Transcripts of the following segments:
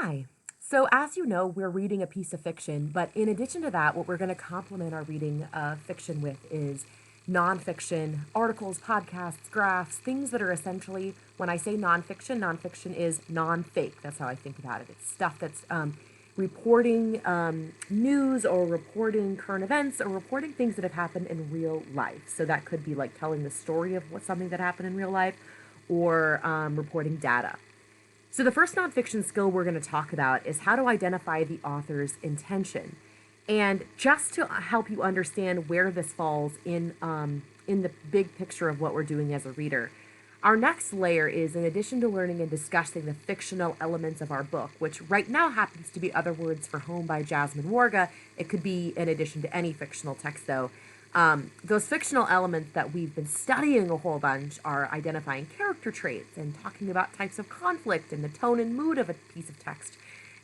Hi. So, as you know, we're reading a piece of fiction, but in addition to that, what we're going to complement our reading of fiction with is nonfiction, articles, podcasts, graphs, things that are essentially, when I say nonfiction, nonfiction is non-fake. That's how I think about it. It's stuff that's reporting news or reporting current events or reporting things that have happened in real life. So that could be like telling the story of something that happened in real life or reporting data. So the first nonfiction skill we're going to talk about is how to identify the author's intention. And just to help you understand where this falls in the big picture of what we're doing as a reader, our next layer is, in addition to learning and discussing the fictional elements of our book, which right now happens to be Other Words for Home by Jasmine Warga. It could be in addition to any fictional text, though. Those fictional elements that we've been studying a whole bunch are identifying character traits and talking about types of conflict and the tone and mood of a piece of text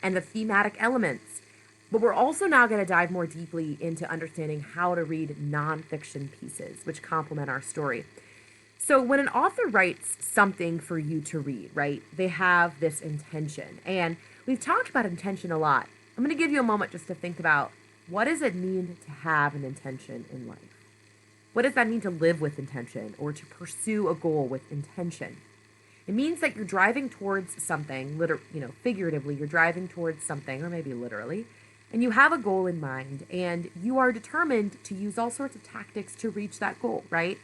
and the thematic elements. But we're also now going to dive more deeply into understanding how to read nonfiction pieces, which complement our story. So when an author writes something for you to read, right, they have this intention. And we've talked about intention a lot. I'm going to give you a moment just to think about, what does it mean to have an intention in life? What does that mean to live with intention or to pursue a goal with intention? It means that you're driving towards something, figuratively, you're driving towards something, or maybe literally, and you have a goal in mind, and you are determined to use all sorts of tactics to reach that goal, right?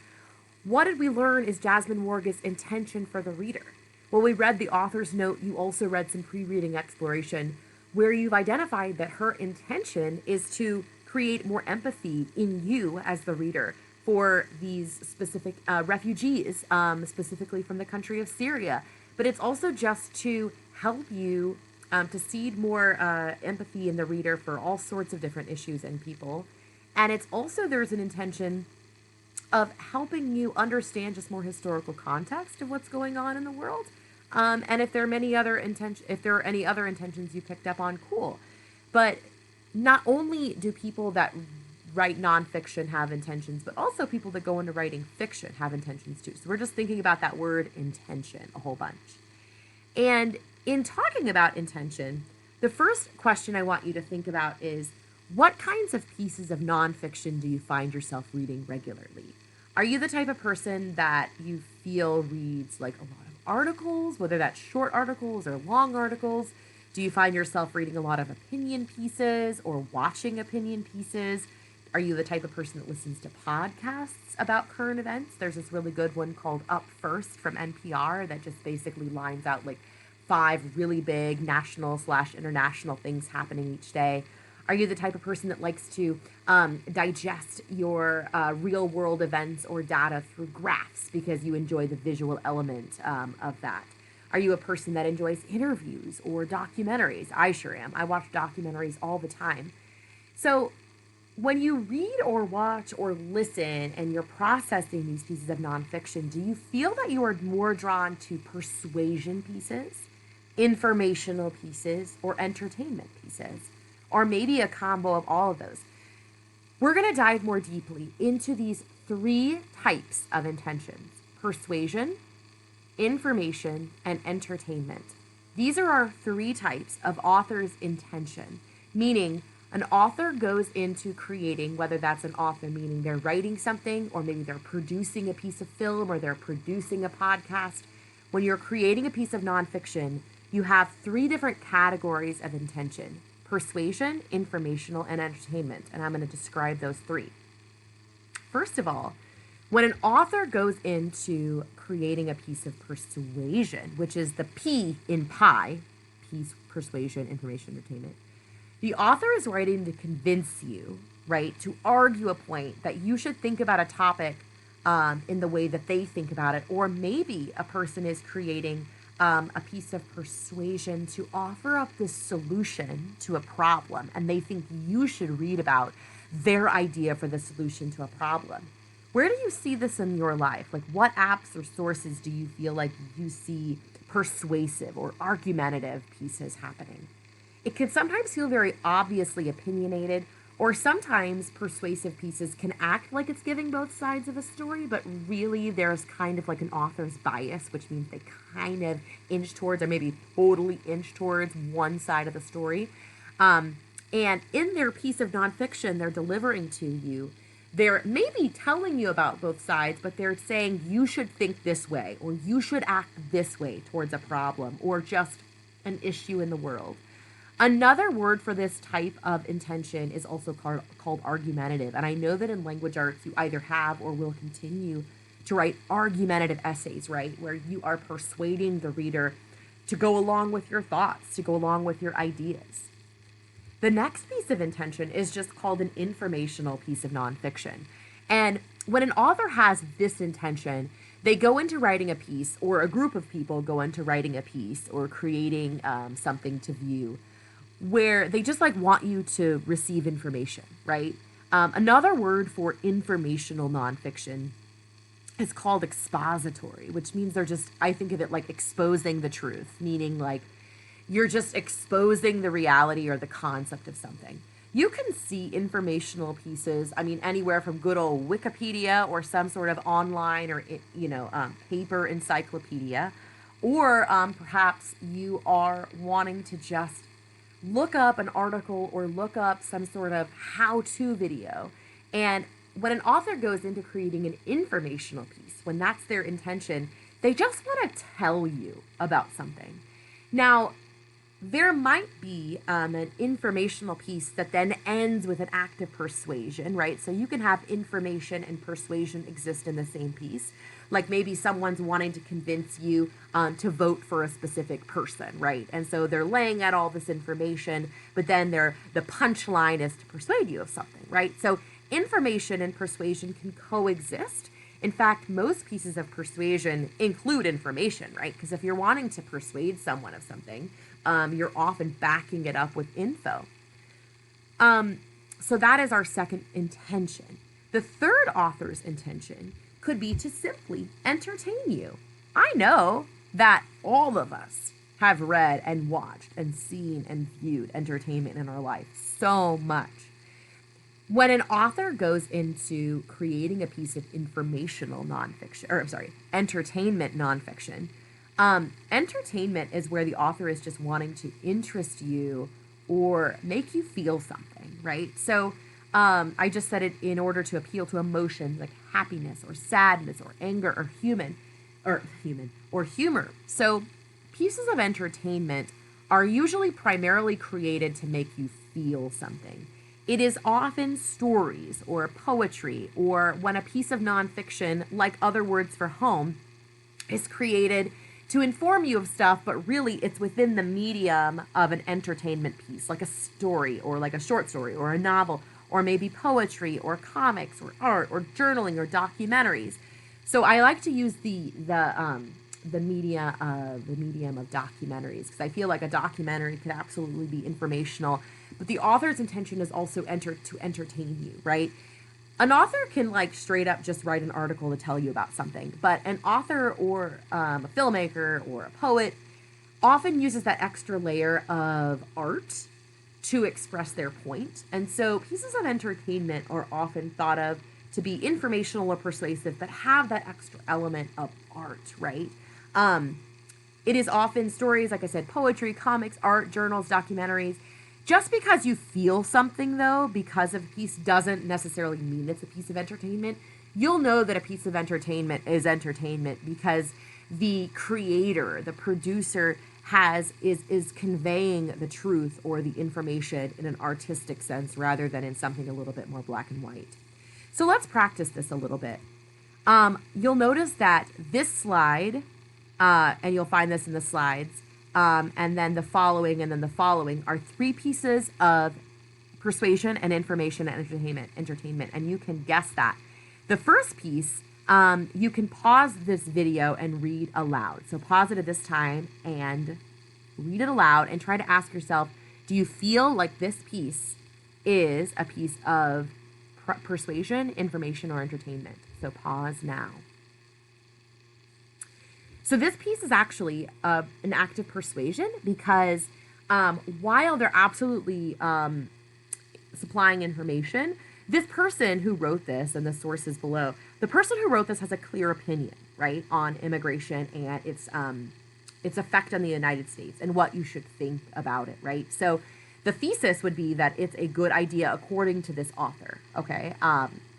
What did we learn is Jasmine Warga's intention for the reader? Well, we read the author's note. You also read some pre-reading exploration where you've identified that her intention is to create more empathy in you as the reader for these specific refugees, specifically from the country of Syria. But it's also just to help you to seed more empathy in the reader for all sorts of different issues and people. And it's also, there's an intention of helping you understand just more historical context of what's going on in the world. And if there are any other intentions you picked up on, cool. But not only do people that write nonfiction have intentions, but also people that go into writing fiction have intentions too. So we're just thinking about that word intention a whole bunch. And in talking about intention, the first question I want you to think about is, what kinds of pieces of nonfiction do you find yourself reading regularly? Are you the type of person that you feel reads like a lot of articles, whether that's short articles or long articles? Do you find yourself reading a lot of opinion pieces or watching opinion pieces? Are you the type of person that listens to podcasts about current events? There's this really good one called Up First from NPR that just basically lines out like 5 really big national/international things happening each day. Are you the type of person that likes to digest your real world events or data through graphs because you enjoy the visual element of that? Are you a person that enjoys interviews or documentaries? I sure am. I watch documentaries all the time. So when you read or watch or listen and you're processing these pieces of nonfiction, do you feel that you are more drawn to persuasion pieces, informational pieces, or entertainment pieces? Or maybe a combo of all of those? We're going to dive more deeply into these 3 types of intentions: persuasion, information, and entertainment. These are our 3 types of author's intention, meaning an author goes into creating, whether that's an author meaning they're writing something, or maybe they're producing a piece of film, or they're producing a podcast. When you're creating a piece of nonfiction, you have 3 different categories of intention: persuasion, informational, and entertainment. And I'm going to describe those 3. First of all, when an author goes into creating a piece of persuasion, which is the P in pie, piece, persuasion, information, entertainment, the author is writing to convince you, right, to argue a point that you should think about a topic in the way that they think about it. Or maybe a person is creating a piece of persuasion to offer up this solution to a problem, and they think you should read about their idea for the solution to a problem. Where do you see this in your life? Like, what apps or sources do you feel like you see persuasive or argumentative pieces happening? It can sometimes feel very obviously opinionated, Or sometimes persuasive pieces can act like it's giving both sides of a story, but really there's kind of like an author's bias, which means they kind of inch towards or maybe totally inch towards one side of the story. And in their piece of nonfiction they're delivering to you, they're maybe telling you about both sides, but they're saying you should think this way, or you should act this way towards a problem, or just an issue in the world. Another word for this type of intention is also called argumentative. And I know that in language arts, you either have or will continue to write argumentative essays, right? Where you are persuading the reader to go along with your thoughts, to go along with your ideas. The next piece of intention is just called an informational piece of nonfiction. And when an author has this intention, they go into writing a piece, or a group of people go into writing a piece or creating something to view, where they just like want you to receive information, right? Another word for informational nonfiction is called expository, which means they're just, I think of it like exposing the truth, meaning like you're just exposing the reality or the concept of something. You can see informational pieces, I mean, anywhere from good old Wikipedia or some sort of online or, paper encyclopedia, or perhaps you are wanting to just look up an article or look up some sort of how-to video. And when an author goes into creating an informational piece, when that's their intention, they just want to tell you about something. Now, there might be an informational piece that then ends with an act of persuasion, right? So you can have information and persuasion exist in the same piece. Like maybe someone's wanting to convince you to vote for a specific person, right? And so they're laying out all this information, but then the punchline is to persuade you of something, right? So information and persuasion can coexist. In fact, most pieces of persuasion include information, right? Because if you're wanting to persuade someone of something, you're often backing it up with info. So that is our second intention. The third author's intention could be to simply entertain you. I know that all of us have read and watched and seen and viewed entertainment in our life so much. When an author goes into creating a piece of informational nonfiction, entertainment nonfiction, entertainment is where the author is just wanting to interest you or make you feel something, right? So I just said it in order to appeal to emotions like happiness or sadness or anger or humor. So pieces of entertainment are usually primarily created to make you feel something. It is often stories or poetry, or when a piece of nonfiction, like Other Words for Home, is created to inform you of stuff, but really it's within the medium of an entertainment piece, like a story or like a short story or a novel, or maybe poetry or comics or art or journaling or documentaries. So I like to use the medium of documentaries, because I feel like a documentary could absolutely be informational, but the author's intention is also to entertain you, right? An author can like straight up just write an article to tell you about something, but an author or a filmmaker or a poet often uses that extra layer of art to express their point. And so pieces of entertainment are often thought of to be informational or persuasive, but have that extra element of art, right? It is often stories, like I said, poetry, comics, art, journals, documentaries. Just because you feel something, though, because of a piece, doesn't necessarily mean it's a piece of entertainment. You'll know that a piece of entertainment is entertainment because the creator, the producer, is conveying the truth or the information in an artistic sense rather than in something a little bit more black and white. So let's practice this a little bit. You'll notice that this slide, and you'll find this in the slides, and then the following, and then the following are three pieces of persuasion and information and entertainment, and you can guess that. The first piece, you can pause this video and read aloud. So pause it at this time and read it aloud and try to ask yourself, do you feel like this piece is a piece of persuasion, information, or entertainment? So pause now. So this piece is actually an act of persuasion because while they're absolutely supplying information, this person who wrote this, and the source is below, the person who wrote this has a clear opinion, right, on immigration and its effect on the United States and what you should think about it, right? So the thesis would be that it's a good idea according to this author, okay?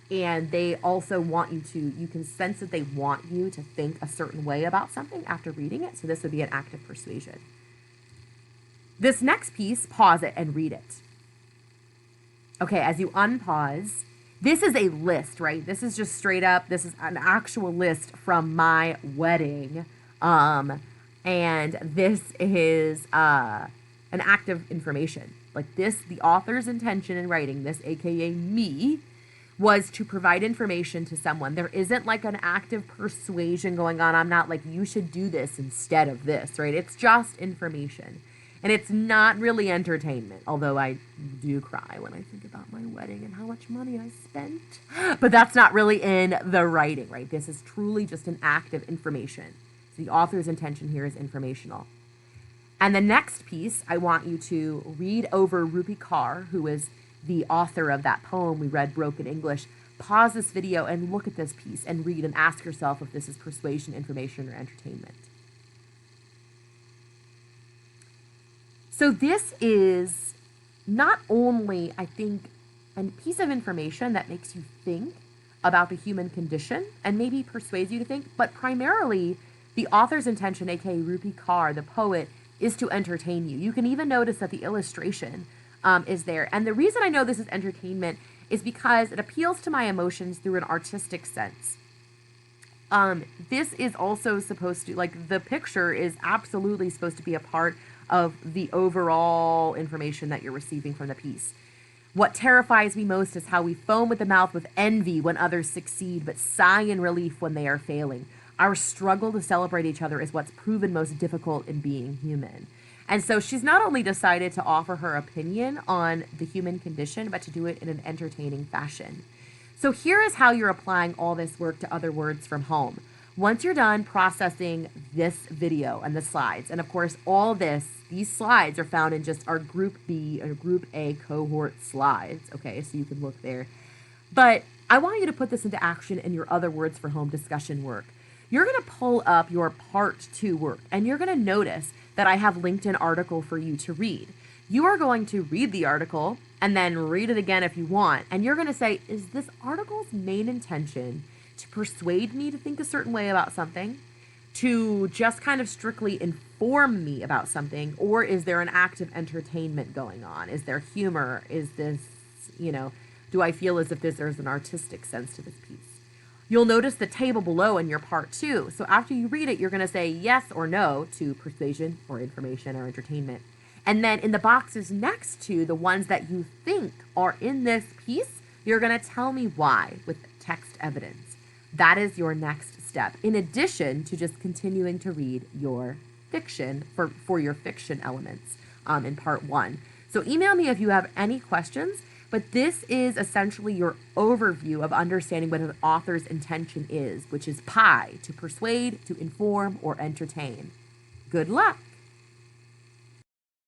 And they also want you can sense that they want you to think a certain way about something after reading it. So this would be an act of persuasion. This next piece, pause it and read it. Okay, as you unpause, this is a list, right? This is just straight up, this is an actual list from my wedding. And this is an act of information. Like this, the author's intention in writing this, aka me, was to provide information to someone. There isn't like an active persuasion going on. I'm not like, you should do this instead of this, right? It's just information. And it's not really entertainment, although I do cry when I think about my wedding and how much money I spent. But that's not really in the writing, right? This is truly just an act of information. So the author's intention here is informational. And the next piece, I want you to read over Rupi Kaur, who is the author of that poem we read, Broken English. Pause this video and look at this piece and read and ask yourself if this is persuasion, information, or entertainment. So this is not only, I think, a piece of information that makes you think about the human condition and maybe persuades you to think, but primarily the author's intention, aka Rupi Kaur, the poet, is to entertain you. You can even notice that the illustration is there. And the reason I know this is entertainment is because it appeals to my emotions through an artistic sense. This is also supposed to, like, the picture is absolutely supposed to be a part of the overall information that you're receiving from the piece. What terrifies me most is how we foam at the mouth with envy when others succeed, but sigh in relief when they are failing. Our struggle to celebrate each other is what's proven most difficult in being human. And so she's not only decided to offer her opinion on the human condition, but to do it in an entertaining fashion. So here is how you're applying all this work to other words from home. Once you're done processing this video and the slides, and of course all these slides are found in just our Group B or Group A cohort slides, okay, so you can look there. But I want you to put this into action in your other words for home discussion work. You're going to pull up your part 2 work, and you're going to notice that I have linked an article for you to read. You are going to read the article and then read it again if you want. And you're going to say, is this article's main intention to persuade me to think a certain way about something, to just kind of strictly inform me about something, or is there an act of entertainment going on? Is there humor? Is this, do I feel as if there's an artistic sense to this piece? You'll notice the table below in your part 2. So after you read it, you're going to say yes or no to persuasion or information or entertainment. And then in the boxes next to the ones that you think are in this piece, you're going to tell me why with text evidence. That is your next step, in addition to just continuing to read your fiction for your fiction elements in part 1. So email me if you have any questions. But this is essentially your overview of understanding what an author's intention is, which is PI, to persuade, to inform, or entertain. Good luck!